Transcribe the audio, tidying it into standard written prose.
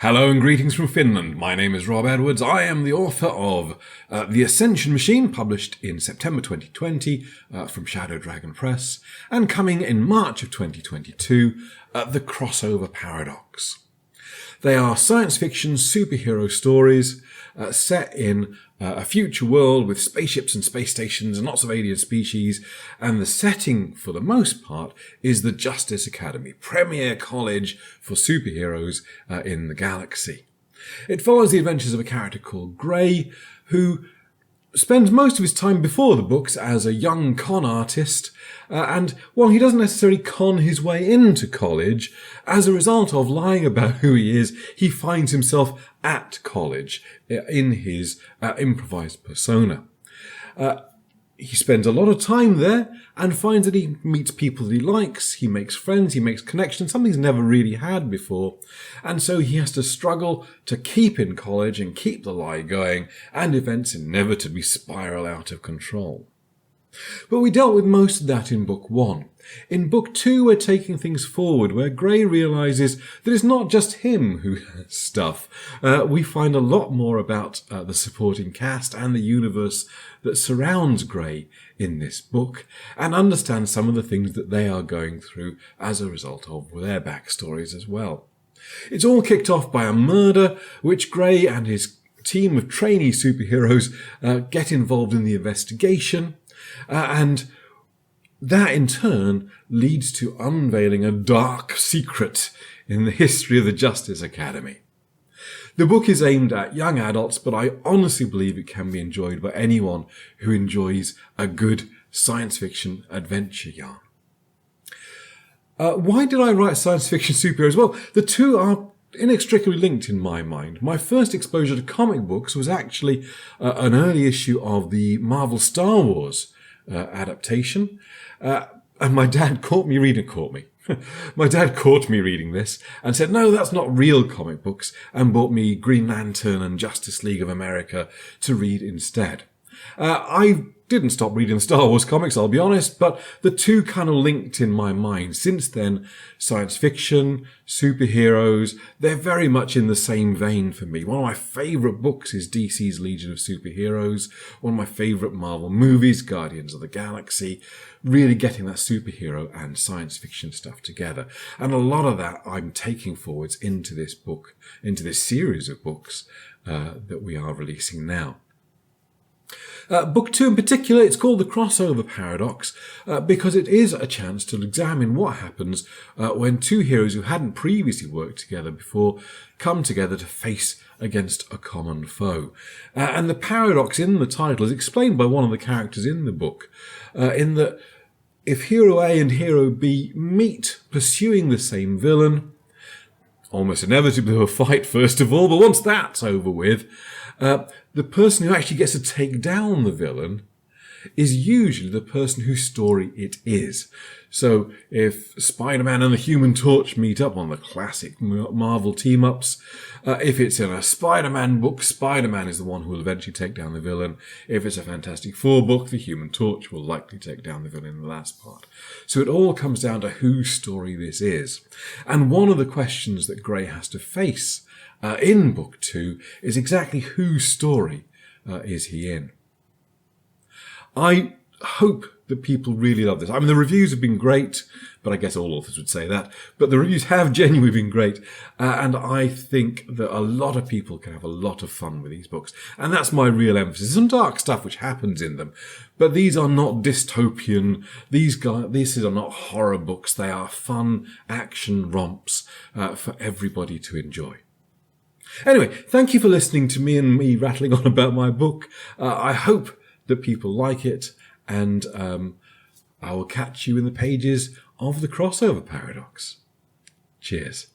Hello and greetings from Finland. My name is Rob Edwards. I am the author of The Ascension Machine, published in September 2020 from Shadow Dragon Press, and coming in March of 2022, The Crossover Paradox. They are science fiction superhero stories set in a future world with spaceships and space stations and lots of alien species, and the setting, for the most part, is the Justice Academy, premier college for superheroes in the galaxy. It follows the adventures of a character called Grey, who spends most of his time before the books as a young con artist, and while he doesn't necessarily con his way into college, as a result of lying about who he is, he finds himself at college in his improvised persona. He spends a lot of time there and finds that he meets people that he likes, he makes friends, he makes connections, something he's never really had before. And so he has to struggle to keep in college and keep the lie going, and events inevitably spiral out of control. But we dealt with most of that in Book 1. In Book 2, we're taking things forward, where Grey realises that it's not just him who has stuff. We find a lot more about the supporting cast and the universe that surrounds Grey in this book, and understand some of the things that they are going through as a result of their backstories as well. It's all kicked off by a murder, which Grey and his team of trainee superheroes get involved in the investigation, and that in turn leads to unveiling a dark secret in the history of the Justice Academy. The book is aimed at young adults, but I honestly believe it can be enjoyed by anyone who enjoys a good science fiction adventure yarn. Why did I write science fiction superheroes? Well, the two are inextricably linked in my mind. My first exposure to comic books was actually an early issue of the Marvel Star Wars adaptation, and my dad My dad caught me reading this and said, no, that's not real comic books, and bought me Green Lantern and Justice League of America to read instead. I didn't stop reading the Star Wars comics, I'll be honest, but the two kind of linked in my mind. Since then, science fiction, superheroes, they're very much in the same vein for me. One of my favourite books is DC's Legion of Superheroes. One of my favourite Marvel movies, Guardians of the Galaxy. Really getting that superhero and science fiction stuff together. And a lot of that I'm taking forwards into this book, into this series of books that we are releasing now. Book 2 in particular, it's called The Crossover Paradox because it is a chance to examine what happens when two heroes who hadn't previously worked together before come together to face against a common foe. And the paradox in the title is explained by one of the characters in the book, in that if Hero A and Hero B meet pursuing the same villain, almost inevitably a fight first of all, but once that's over with, the person who actually gets to take down the villain is usually the person whose story it is. So if Spider-Man and the Human Torch meet up on the classic Marvel team-ups, if it's in a Spider-Man book, Spider-Man is the one who will eventually take down the villain. If it's a Fantastic Four book, the Human Torch will likely take down the villain in the last part. So it all comes down to whose story this is. And one of the questions that Grey has to face in Book 2 is exactly whose story is he in. I hope that people really love this. I mean, the reviews have been great, but I guess all authors would say that. But the reviews have genuinely been great, and I think that a lot of people can have a lot of fun with these books. And that's my real emphasis. Some dark stuff which happens in them, but these are not dystopian. These are not horror books. They are fun action romps for everybody to enjoy. Anyway, thank you for listening to me rattling on about my book. I hope that people like it, and I will catch you in the pages of The Crossover Paradox. Cheers.